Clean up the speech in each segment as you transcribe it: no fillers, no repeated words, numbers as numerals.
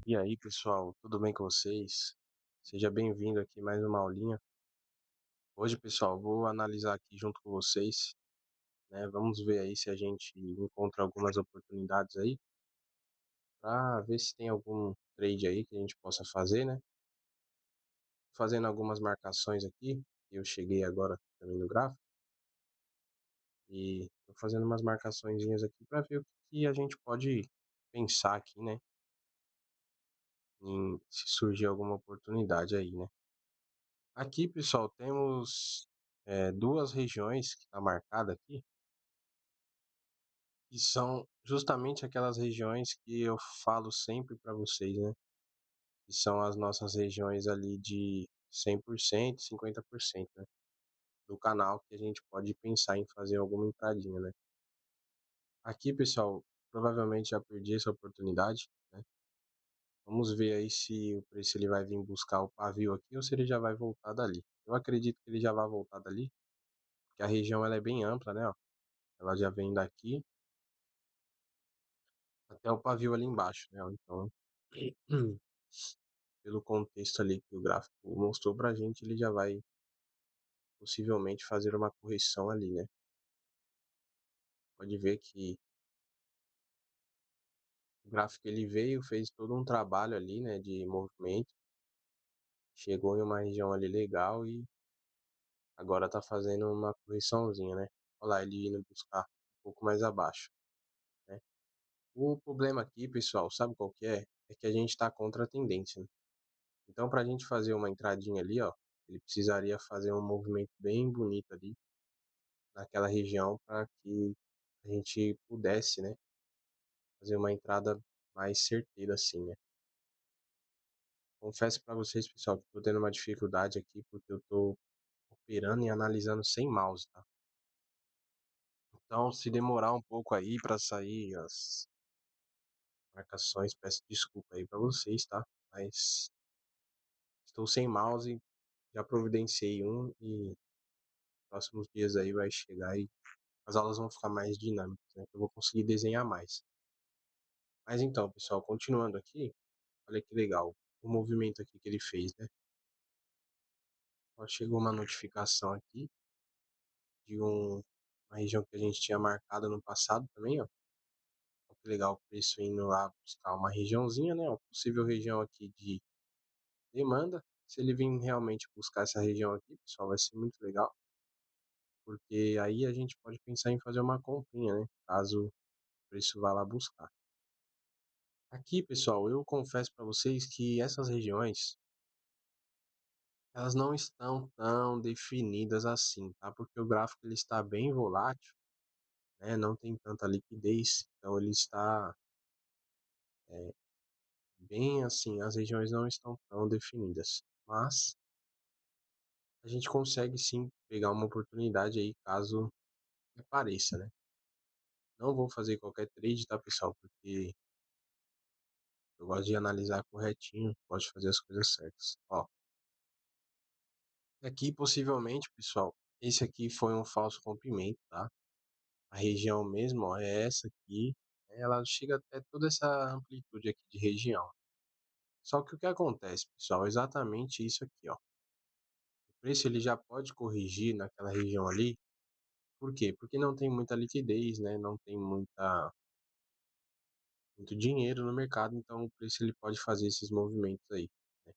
E aí, pessoal, tudo bem com vocês? Seja bem-vindo aqui a mais uma aulinha. Hoje, pessoal, vou analisar aqui junto com vocês, né? Vamos ver aí se a gente encontra algumas oportunidades aí para ver se tem algum trade aí que a gente possa fazer, né? Fazendo algumas marcações aqui. Eu cheguei agora também no gráfico e tô fazendo umas marcaçõezinhas aqui para ver o que a gente pode pensar aqui, né? Em se surgir alguma oportunidade aí, né? Aqui, pessoal, temos duas regiões que está marcada aqui, que são justamente aquelas regiões que eu falo sempre para vocês, né? Que são as nossas regiões ali de 100%, 50%, né? Do canal que a gente pode pensar em fazer alguma entradinha, né? Aqui, pessoal, provavelmente já perdi essa oportunidade, né? Vamos ver aí se o preço ele vai vir buscar o pavio aqui ou se ele já vai voltar dali. Eu acredito que ele já vai voltar dali, porque a região ela é bem ampla, né? Ó. Ela já vem daqui até o pavio ali embaixo, né? Então, pelo contexto ali que o gráfico mostrou pra gente, ele já vai possivelmente fazer uma correção ali, né? Pode ver que o gráfico ele veio, fez todo um trabalho ali, né, de movimento, chegou em uma região ali legal e agora tá fazendo uma correçãozinha, né? Olha lá, ele indo buscar um pouco mais abaixo, né? O problema aqui, pessoal, sabe qual que é? É que a gente tá contra a tendência, né? Então, para a gente fazer uma entradinha ali, ó, ele precisaria fazer um movimento bem bonito ali naquela região para que a gente pudesse, né, fazer uma entrada mais certeira assim, né. Confesso para vocês, pessoal, que estou tendo uma dificuldade aqui porque eu estou operando e analisando sem mouse, tá? Então, se demorar um pouco aí para sair as marcações, peço desculpa aí para vocês, tá? Mas estou sem mouse, já providenciei um e próximos dias aí vai chegar e as aulas vão ficar mais dinâmicas, né? Eu vou conseguir desenhar mais. Mas então, pessoal, continuando aqui, olha que legal o movimento aqui que ele fez, né? Ó, chegou uma notificação aqui de uma região que a gente tinha marcado no passado também, ó. Olha que legal o preço indo lá buscar uma regiãozinha, né? Uma possível região aqui de demanda. Se ele vir realmente buscar essa região aqui, pessoal, vai ser muito legal, porque aí a gente pode pensar em fazer uma comprinha, né? Caso o preço vá lá buscar. Aqui, pessoal, eu confesso para vocês que essas regiões, elas não estão tão definidas assim, tá? Porque o gráfico ele está bem volátil, né? Não tem tanta liquidez, então ele está bem assim, as regiões não estão tão definidas. Mas a gente consegue sim pegar uma oportunidade aí caso apareça, né? Não vou fazer qualquer trade, tá, pessoal? Porque eu gosto de analisar corretinho, gosto de fazer as coisas certas. Ó, aqui possivelmente, pessoal, esse aqui foi um falso rompimento, tá? A região mesmo, ó, é essa aqui, né, ela chega até toda essa amplitude aqui de região. Só que o que acontece, pessoal, é exatamente isso aqui, ó. O preço ele já pode corrigir naquela região ali. Por quê? Porque não tem muita liquidez, né? Não tem muito dinheiro no mercado, então o preço ele pode fazer esses movimentos aí, né?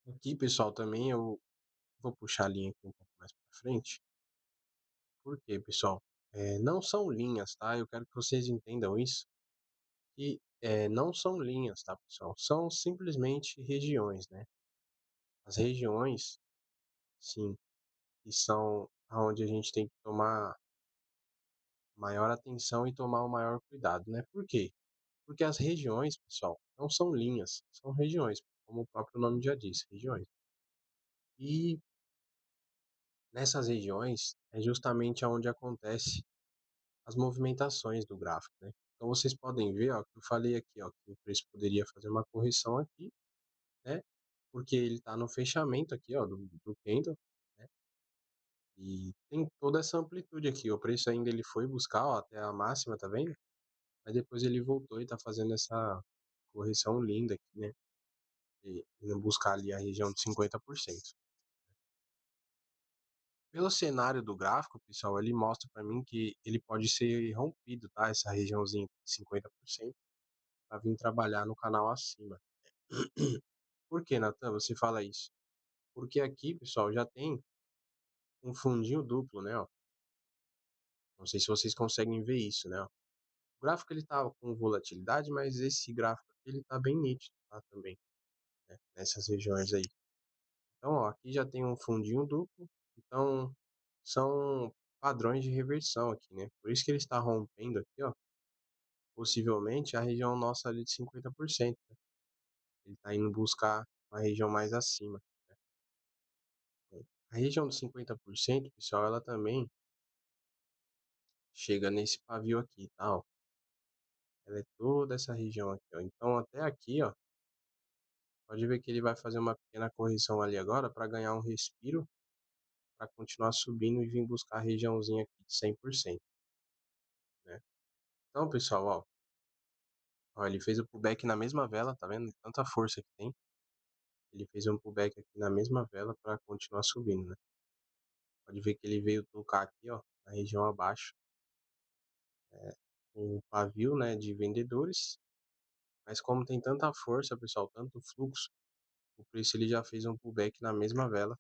Aqui, pessoal, também eu vou puxar a linha aqui um pouco mais para frente. Por quê, pessoal? Não são linhas, tá? Eu quero que vocês entendam isso. Que não são linhas, tá, pessoal? São simplesmente regiões, né? As regiões, sim, que são onde a gente tem que tomar maior atenção e tomar o maior cuidado, né? Por quê? Porque as regiões, pessoal, não são linhas, são regiões, como o próprio nome já diz, regiões. E nessas regiões é justamente onde acontece as movimentações do gráfico, né? Então vocês podem ver, ó, que eu falei aqui, ó, que o preço poderia fazer uma correção aqui, né? Porque ele está no fechamento aqui, ó, do candle, né? E tem toda essa amplitude aqui. O preço ainda ele foi buscar, ó, até a máxima, tá vendo? Mas depois ele voltou e está fazendo essa correção linda aqui, né? E não buscar ali a região de 50%. Pelo cenário do gráfico, pessoal, ele mostra para mim que ele pode ser rompido, tá? Essa regiãozinha de 50% para vir trabalhar no canal acima. Por que, Natan, você fala isso? Porque aqui, pessoal, já tem um fundinho duplo, né? Ó. Não sei se vocês conseguem ver isso, né? Ó. O gráfico ele tá com volatilidade, mas esse gráfico aqui ele tá bem nítido, tá? Também, né? Nessas regiões aí. Então, ó, aqui já tem um fundinho duplo. Então, são padrões de reversão aqui, né? Por isso que ele está rompendo aqui, ó. Possivelmente a região nossa ali de 50%. Né? Ele está indo buscar uma região mais acima. Né? A região dos 50%, pessoal, ela também chega nesse pavio aqui, tá? Ó. Ela é toda essa região aqui, ó. Então, até aqui, ó, pode ver que ele vai fazer uma pequena correção ali agora para ganhar um respiro, para continuar subindo e vir buscar a regiãozinha aqui de 100%, né? Então, pessoal, ó, ele fez o pullback na mesma vela, tá vendo? Tanta força que tem. Ele fez um pullback aqui na mesma vela para continuar subindo, né? Pode ver que ele veio tocar aqui, ó, na região abaixo, com um pavio, né, de vendedores. Mas como tem tanta força, pessoal, tanto fluxo, o preço ele já fez um pullback na mesma vela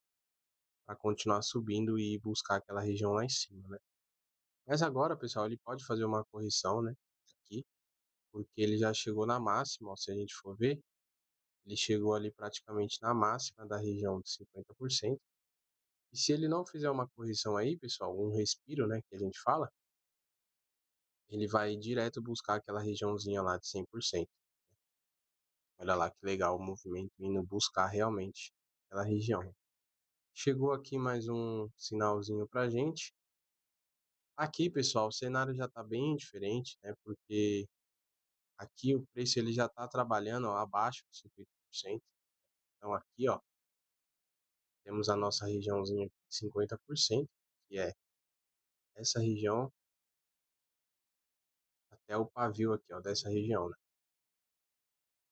para continuar subindo e buscar aquela região lá em cima, né? Mas agora, pessoal, ele pode fazer uma correção, né, aqui, porque ele já chegou na máxima, ó, se a gente for ver, ele chegou ali praticamente na máxima da região de 50%. E se ele não fizer uma correção aí, pessoal, um respiro, né, que a gente fala, ele vai direto buscar aquela regiãozinha lá de 100%. Olha lá que legal o movimento indo buscar realmente aquela região. Chegou aqui mais um sinalzinho pra gente. Aqui, pessoal, o cenário já está bem diferente, né? Porque aqui o preço ele já está trabalhando ó, abaixo de 50%. Então aqui, ó, temos a nossa regiãozinha de 50%, que é essa região até o pavio aqui, ó, dessa região, né?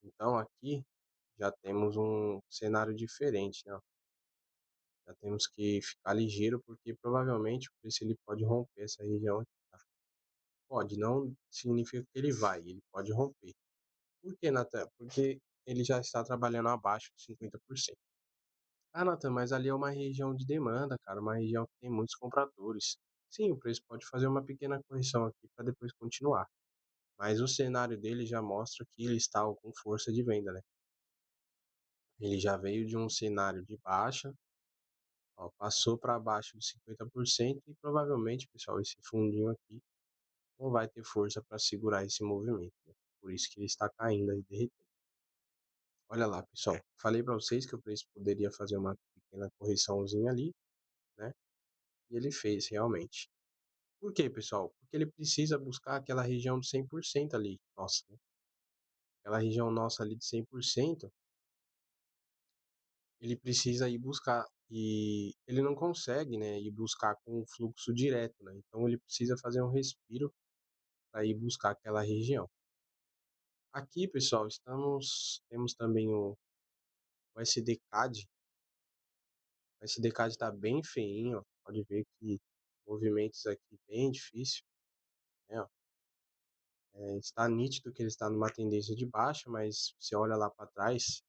Então aqui já temos um cenário diferente, né? Já temos que ficar ligeiro porque provavelmente o preço ele pode romper essa região aqui, tá? Pode, não significa que ele vai, ele pode romper. Por que, Natan? Porque ele já está trabalhando abaixo de 50%. Ah, Natan, mas ali é uma região de demanda, cara, uma região que tem muitos compradores. Sim, o preço pode fazer uma pequena correção aqui para depois continuar. Mas o cenário dele já mostra que ele está com força de venda, né? Ele já veio de um cenário de baixa, ó, passou para baixo de 50% e provavelmente, pessoal, esse fundinho aqui não vai ter força para segurar esse movimento, né? Por isso que ele está caindo aí derretendo. Olha lá, pessoal, falei para vocês que o preço poderia fazer uma pequena correçãozinha ali, né? E ele fez realmente. Por quê, pessoal? Porque ele precisa buscar aquela região de 100% ali, nossa, né? Aquela região nossa ali de 100%, ele precisa ir buscar e ele não consegue, né, ir buscar com o fluxo direto, né? Então ele precisa fazer um respiro para ir buscar aquela região. Aqui, pessoal, temos também o SDCAD. O SDCAD está bem feinho, ó. Pode ver que movimentos aqui bem difícil, né? Ó. Está nítido que ele está numa tendência de baixa, mas você olha lá para trás,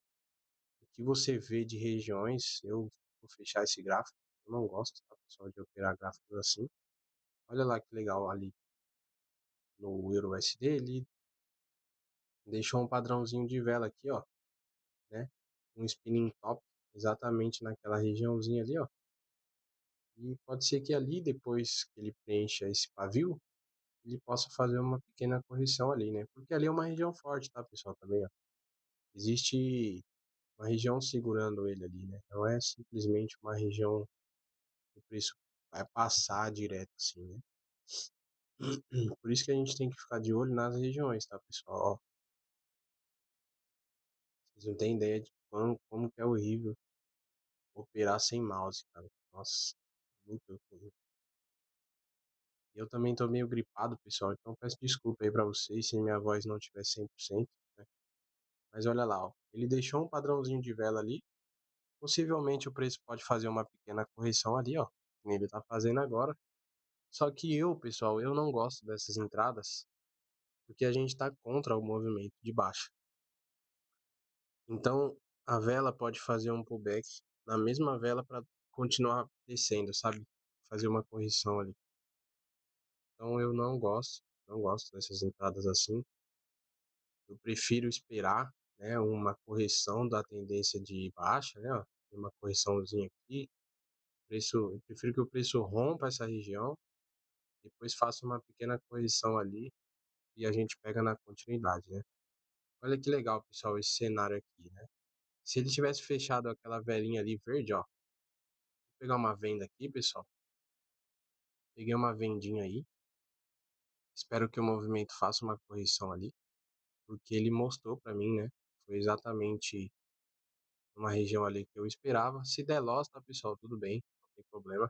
o que você vê de regiões, eu vou fechar esse gráfico, eu não gosto, tá, pessoal, de operar gráficos assim. Olha lá que legal ali no Euro USD, ele deixou um padrãozinho de vela aqui, ó, né? Um spinning top exatamente naquela regiãozinha ali, ó. E pode ser que ali, depois que ele preencha esse pavio, ele possa fazer uma pequena correção ali, né? Porque ali é uma região forte, tá, pessoal, também, ó. Existe uma região segurando ele ali, né? Não é simplesmente uma região que o preço vai passar direto assim, né? Por isso que a gente tem que ficar de olho nas regiões, tá, pessoal? Ó, vocês não têm ideia de como que é horrível operar sem mouse, cara. Nossa, muito ruim. Eu também tô meio gripado, pessoal, então peço desculpa aí pra vocês se minha voz não tiver 100%, né? Mas olha lá, ó, ele deixou um padrãozinho de vela ali, possivelmente o preço pode fazer uma pequena correção ali, ó, que nem ele tá fazendo agora. Só que eu, pessoal, eu não gosto dessas entradas, porque a gente está contra o movimento de baixa. Então, a vela pode fazer um pullback na mesma vela para continuar descendo, sabe? Fazer uma correção ali. Então, eu não gosto dessas entradas assim. Eu prefiro esperar, né, uma correção da tendência de baixa, né, ó, uma correçãozinha aqui. Eu prefiro que o preço rompa essa região, depois faça uma pequena correção ali e a gente pega na continuidade, né? Olha que legal, pessoal, esse cenário aqui, né? Se ele tivesse fechado aquela velinha ali verde, ó, vou pegar uma venda aqui, pessoal. Peguei uma vendinha aí. Espero que o movimento faça uma correção ali, porque ele mostrou para mim, né? Foi exatamente uma região ali que eu esperava. Se der loss, tá, pessoal, tudo bem, não tem problema,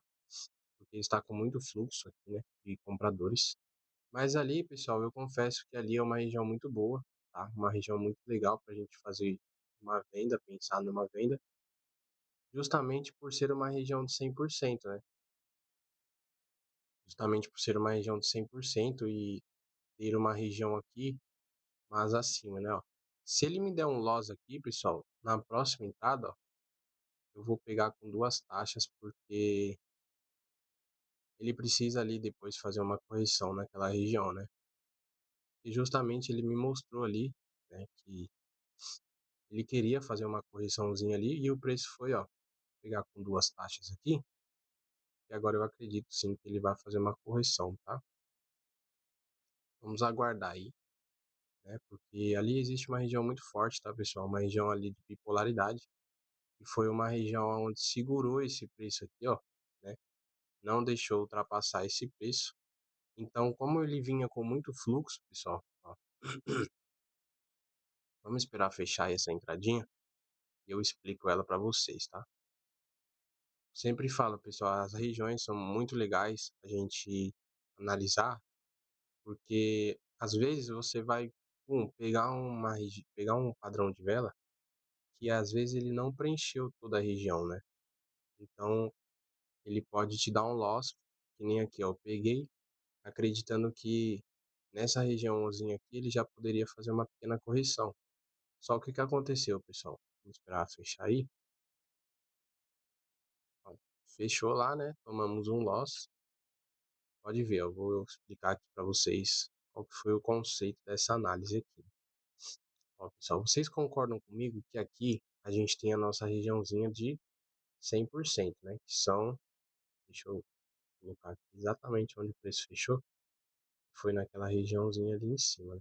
porque está com muito fluxo aqui, né, de compradores. Mas ali, pessoal, eu confesso que ali é uma região muito boa, tá? Uma região muito legal para a gente fazer uma venda, pensar numa venda, justamente por ser uma região de 100%, né? Justamente por ser uma região de 100% e ter uma região aqui, mas acima, né, ó. Se ele me der um loss aqui, pessoal, na próxima entrada, ó, eu vou pegar com duas taxas, porque ele precisa ali depois fazer uma correção naquela região, né? E justamente ele me mostrou ali, né, que ele queria fazer uma correçãozinha ali e o preço foi, ó, pegar com duas taxas aqui, e agora eu acredito sim que ele vai fazer uma correção, tá? Vamos aguardar aí, né? Porque ali existe uma região muito forte, tá, pessoal? Uma região ali de bipolaridade, e foi uma região onde segurou esse preço aqui, ó, né? Não deixou ultrapassar esse preço. Então, como ele vinha com muito fluxo, pessoal, ó, vamos esperar fechar essa entradinha e eu explico ela para vocês, tá? Sempre falo, pessoal, as regiões são muito legais a gente analisar, porque às vezes você vai, pegar pegar um padrão de vela que às vezes ele não preencheu toda a região, né? Então, ele pode te dar um loss, que nem aqui, ó, eu peguei acreditando que nessa regiãozinha aqui ele já poderia fazer uma pequena correção. Só que o que aconteceu, pessoal? Vamos esperar fechar aí. Ó, fechou lá, né? Tomamos um loss. Pode ver, eu vou explicar aqui para vocês qual que foi o conceito dessa análise aqui. Ó, pessoal, vocês concordam comigo que aqui a gente tem a nossa regiãozinha de 100%, né? Que são, deixa eu colocar aqui exatamente onde o preço fechou, foi naquela regiãozinha ali em cima, né?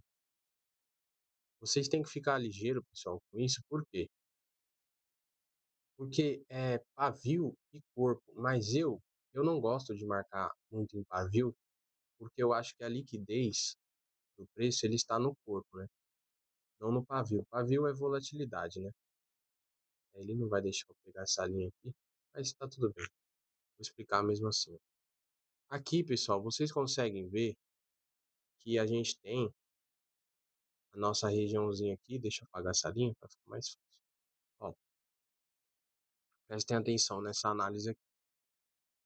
Vocês têm que ficar ligeiro, pessoal, com isso, por quê? Porque é pavio e corpo, mas eu não gosto de marcar muito em pavio, porque eu acho que a liquidez do preço ele está no corpo, né? Não no pavio. Pavio é volatilidade, né? Ele não vai deixar eu pegar essa linha aqui, mas tá tudo bem. Vou explicar mesmo assim. Aqui, pessoal, vocês conseguem ver que a gente tem a nossa regiãozinha aqui. Deixa eu apagar essa linha para ficar mais fácil. Ó, prestem atenção nessa análise aqui.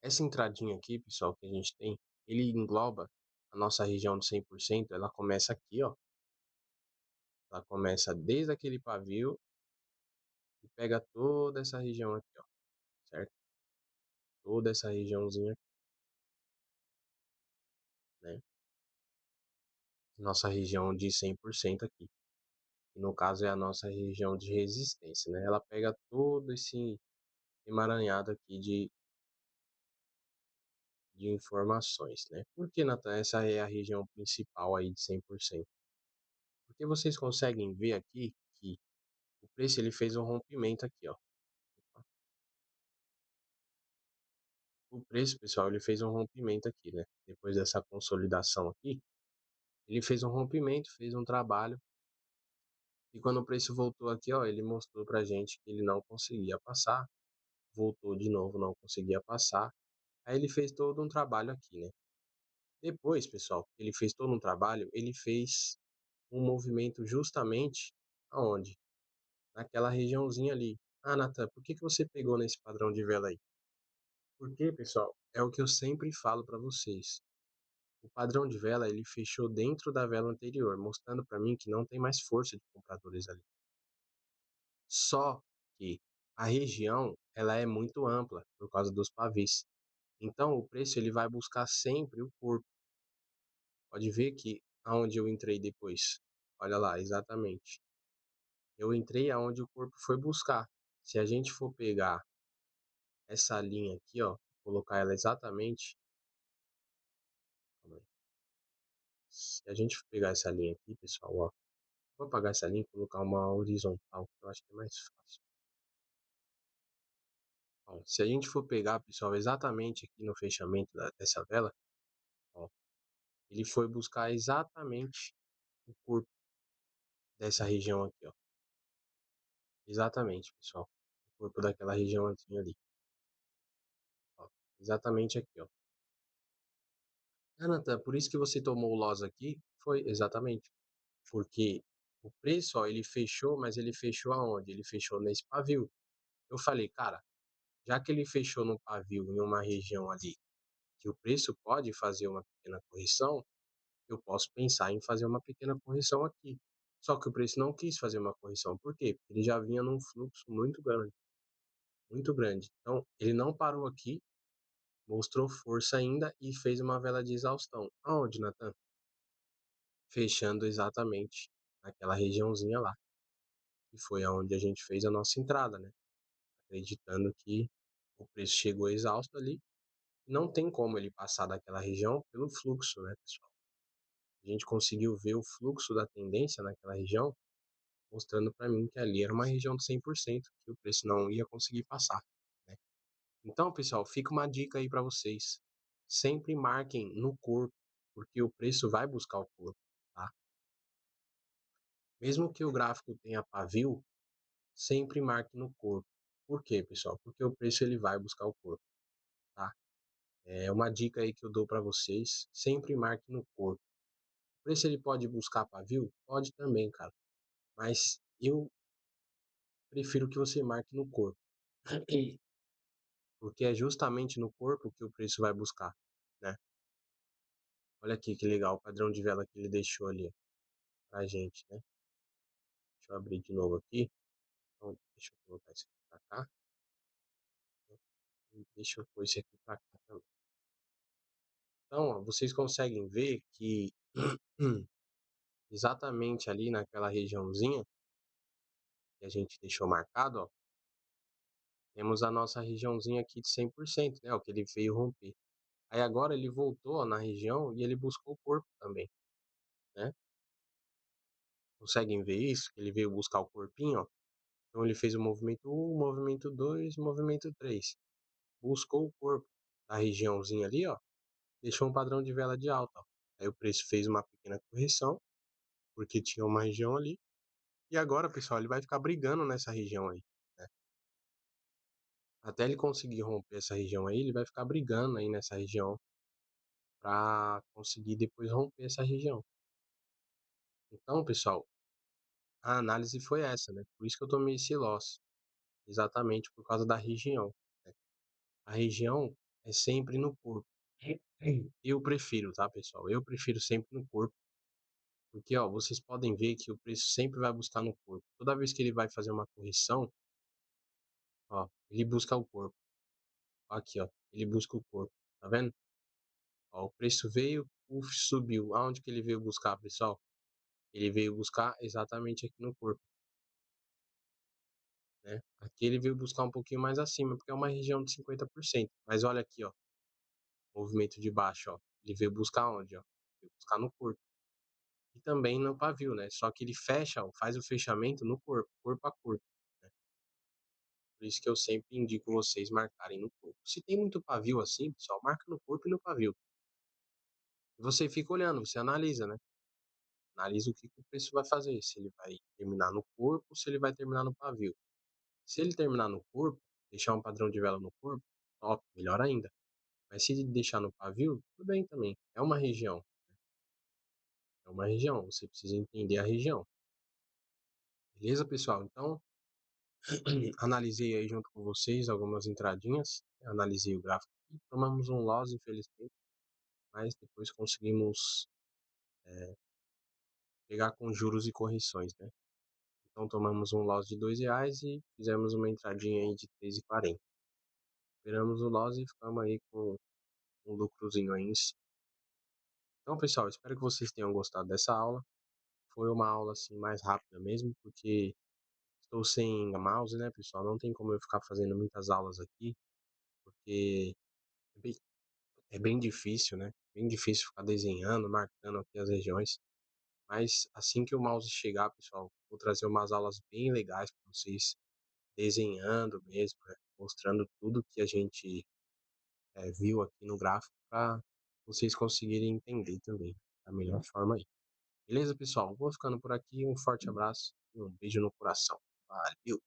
Essa entradinha aqui, pessoal, que a gente tem, ele engloba a nossa região de 100%. Ela começa aqui, ó. Ela começa desde aquele pavio e pega toda essa região aqui, ó, certo? Toda essa regiãozinha aqui, né? Nossa região de 100% aqui, que no caso é a nossa região de resistência, né? Ela pega todo esse emaranhado aqui de informações, né? Por que, Nathan, essa é a região principal aí de 100%? Porque vocês conseguem ver aqui que o preço ele fez um rompimento aqui, ó. O preço, pessoal, ele fez um rompimento aqui, né? Depois dessa consolidação aqui, ele fez um rompimento, fez um trabalho. E quando o preço voltou aqui, ó, ele mostrou pra gente que ele não conseguia passar. Voltou de novo, não conseguia passar. Aí ele fez todo um trabalho aqui, né? Depois, pessoal, ele fez todo um trabalho, ele fez um movimento justamente aonde? naquela regiãozinha ali. Ah, Natan, por que que você pegou nesse padrão de vela aí? Porque, pessoal, é o que eu sempre falo para vocês. O padrão de vela, ele fechou dentro da vela anterior, mostrando para mim que não tem mais força de compradores ali. Só que a região, ela é muito ampla por causa dos pavês. Então, o preço ele vai buscar sempre o corpo. Pode ver que aonde eu entrei depois. Olha lá, exatamente. Eu entrei aonde o corpo foi buscar. Se a gente for pegar essa linha aqui, ó, colocar ela exatamente, calma aí. Se a gente for pegar essa linha aqui, pessoal, ó, vou apagar essa linha e colocar uma horizontal, que eu acho que é mais fácil. Ó, se a gente for pegar, pessoal, exatamente aqui no fechamento dessa vela, ó, ele foi buscar exatamente o corpo dessa região aqui, ó. Exatamente, pessoal. O corpo daquela regiãozinha ali, ó. Exatamente aqui, ó. Ah, Natan, por isso que você tomou o loss aqui? Foi, exatamente. Porque o preço, ó, ele fechou, mas ele fechou aonde? Ele fechou nesse pavio. Eu falei, cara, já que ele fechou no pavio em uma região ali que o preço pode fazer uma pequena correção, eu posso pensar em fazer uma pequena correção aqui. Só que o preço não quis fazer uma correção. Por quê? Porque ele já vinha num fluxo muito grande, muito grande. Então, ele não parou aqui, mostrou força ainda e fez uma vela de exaustão. Aonde, Natan? Fechando exatamente naquela regiãozinha lá, que foi aonde a gente fez a nossa entrada, né? Acreditando que o preço chegou exausto ali, não tem como ele passar daquela região pelo fluxo, né, pessoal? A gente conseguiu ver o fluxo da tendência naquela região, mostrando para mim que ali era uma região de 100%, que o preço não ia conseguir passar, né? Então, pessoal, fica uma dica aí para vocês. Sempre marquem no corpo, porque o preço vai buscar o corpo, tá? Mesmo que o gráfico tenha pavio, sempre marque no corpo. Por quê, pessoal? Porque o preço ele vai buscar o corpo, tá? É uma dica aí que eu dou para vocês, sempre marque no corpo. O preço ele pode buscar pavio? Pode também, cara. Mas eu prefiro que você marque no corpo. Porque é justamente no corpo que o preço vai buscar, né? Olha aqui que legal o padrão de vela que ele deixou ali pra gente, né? Deixa eu abrir de novo aqui. Então, deixa eu colocar isso aqui pra cá. E deixa eu pôr esse aqui pra cá também. Então, ó, vocês conseguem ver que exatamente ali naquela regiãozinha que a gente deixou marcado, ó, temos a nossa regiãozinha aqui de 100%, né? O que ele veio romper. Aí agora ele voltou ó, na região e ele buscou o corpo também, né? Conseguem ver isso? Ele veio buscar o corpinho, ó. Então ele fez o movimento um, movimento 2, movimento 3. Buscou o corpo da regiãozinha ali, ó. Deixou um padrão de vela de alta, ó. Aí o preço fez uma pequena correção, porque tinha uma região ali. E agora, pessoal, ele vai ficar brigando nessa região aí, né? Até ele conseguir romper essa região aí, ele vai ficar brigando aí nessa região para conseguir depois romper essa região. Então, pessoal, a análise foi essa, né? Por isso que eu tomei esse loss, exatamente por causa da região, né? A região é sempre no corpo. Eu prefiro, tá, pessoal? Eu prefiro sempre no corpo, porque, ó, vocês podem ver que o preço sempre vai buscar no corpo. Toda vez que ele vai fazer uma correção, ó, ele busca o corpo. Aqui, ó, ele busca o corpo, tá vendo? Ó, o preço veio, subiu. Aonde que ele veio buscar, pessoal? Ele veio buscar exatamente aqui no corpo, né? Aqui ele veio buscar um pouquinho mais acima, porque é uma região de 50%. Mas olha aqui, ó, movimento de baixo, ó. Ele veio buscar onde, ó? Veio buscar no corpo. E também no pavio, né? Só que ele fecha, ó, faz o fechamento no corpo, corpo a corpo, né? Por isso que eu sempre indico vocês marcarem no corpo. Se tem muito pavio assim, pessoal, marca no corpo e no pavio. E você fica olhando, você analisa, né? Analisa o que que o preço vai fazer, se ele vai terminar no corpo ou se ele vai terminar no pavio. Se ele terminar no corpo, deixar um padrão de vela no corpo, top, melhor ainda. Mas se deixar no pavio, tudo bem também. É uma região, você precisa entender a região. Beleza, pessoal? Então, Analisei aí junto com vocês algumas entradinhas, analisei o gráfico e tomamos um loss, infelizmente, mas depois conseguimos pegar com juros e correções, né? Então tomamos um loss de R$ 2 e fizemos uma entradinha aí de 3,40. Esperamos o loss e ficamos aí com um lucrozinho aí em cima. Então, pessoal, espero que vocês tenham gostado dessa aula. Foi uma aula assim mais rápida mesmo, porque estou sem mouse, né, pessoal? Não tem como eu ficar fazendo muitas aulas aqui, porque é bem, é bem difícil, né? Bem difícil ficar desenhando, marcando aqui as regiões. Mas assim que o mouse chegar, pessoal, vou trazer umas aulas bem legais para vocês, desenhando mesmo, né? Mostrando tudo que a gente viu aqui no gráfico para vocês conseguirem entender também da melhor forma aí. Beleza, pessoal? Vou ficando por aqui. Um forte abraço e um beijo no coração. Valeu!